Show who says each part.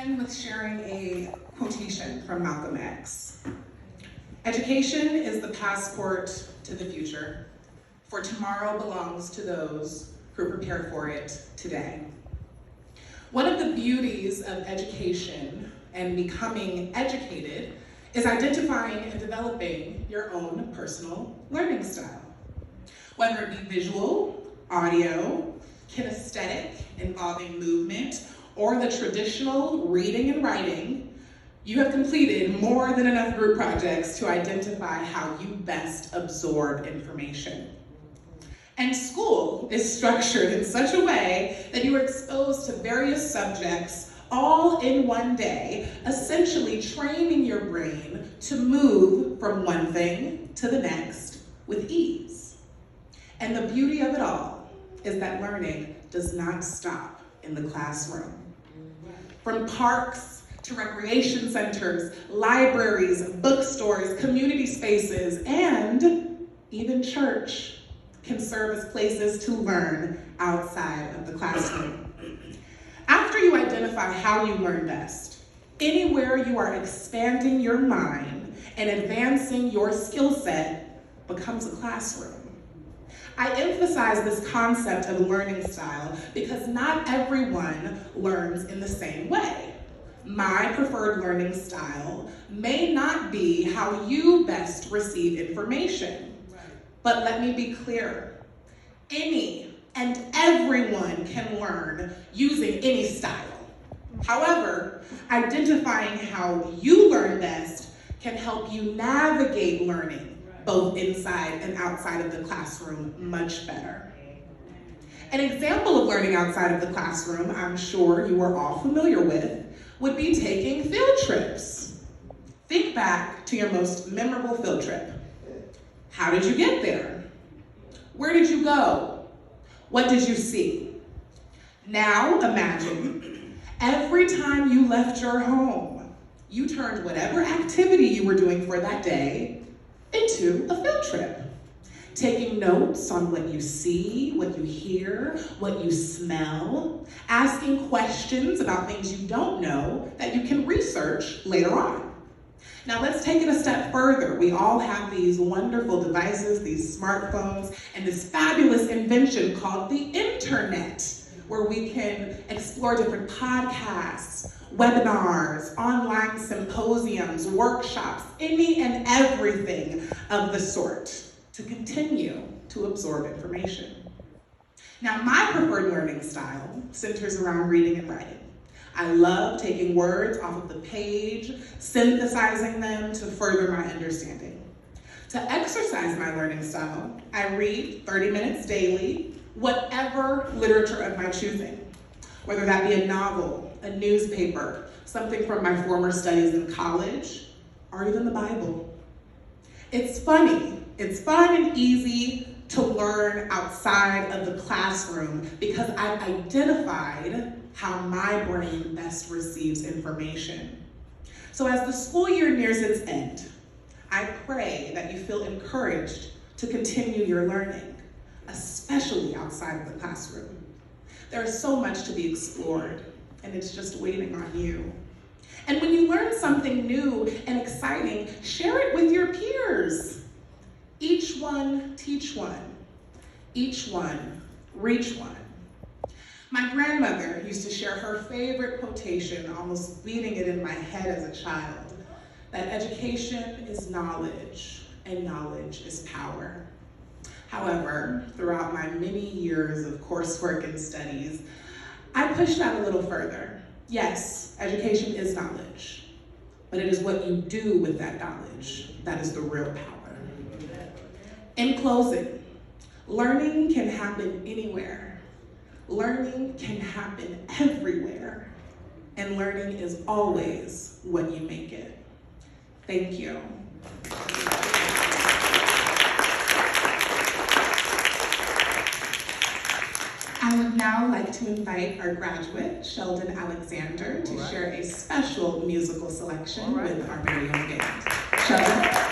Speaker 1: begin with sharing a quotation from Malcolm X. Education is the passport to the future, for tomorrow belongs to those who prepare for it today. One of the beauties of education and becoming educated is identifying and developing your own personal learning style. Whether it be visual, audio, kinesthetic, involving movement, or the traditional reading and writing, you have completed more than enough group projects to identify how you best absorb information. And school is structured in such a way that you are exposed to various subjects all in one day, essentially training your brain to move from one thing to the next with ease. And the beauty of it all is that learning does not stop in the classroom. From parks to recreation centers, libraries, bookstores, community spaces, and even church can serve as places to learn outside of the classroom. After you identify how you learn best, anywhere you are expanding your mind and advancing your skill set becomes a classroom. I emphasize this concept of learning style because not everyone learns in the same way. My preferred learning style may not be how you best receive information. But let me be clear, any and everyone can learn using any style. However, identifying how you learn best can help you navigate learning both inside and outside of the classroom much better. An example of learning outside of the classroom, I'm sure you are all familiar with, would be taking field trips. Think back to your most memorable field trip. How did you get there? Where did you go? What did you see? Now imagine every time you left your home, you turned whatever activity you were doing for that day into a field trip. Taking notes on what you see, what you hear, what you smell, asking questions about things you don't know that you can research later on. Now let's take it a step further. We all have these wonderful devices, these smartphones, and this fabulous invention called the internet, where we can explore different podcasts, webinars, online symposiums, workshops, any and everything of the sort to continue to absorb information. Now, my preferred learning style centers around reading and writing. I love taking words off of the page, synthesizing them to further my understanding. To exercise my learning style, I read 30 minutes daily, whatever literature of my choosing, whether that be a novel, a newspaper, something from my former studies in college, or even the Bible. It's funny, it's fun and easy to learn outside of the classroom because I've identified how my brain best receives information. So as the school year nears its end, I pray that you feel encouraged to continue your learning, especially outside of the classroom. There is so much to be explored, and it's just waiting on you. And when you learn something new and exciting, share it with your peers. Each one teach one. Each one reach one. My grandmother used to share her favorite quotation, almost beating it in my head as a child, that education is knowledge, and knowledge is power. However, throughout my many years of coursework and studies, I pushed that a little further. Yes, education is knowledge, but it is what you do with that knowledge that is the real power. In closing, learning can happen anywhere. Learning can happen everywhere, and learning is always what you make it. Thank you. I would now like to invite our graduate, Sheldon Alexander, to share a special musical selection with our very own band. Sheldon.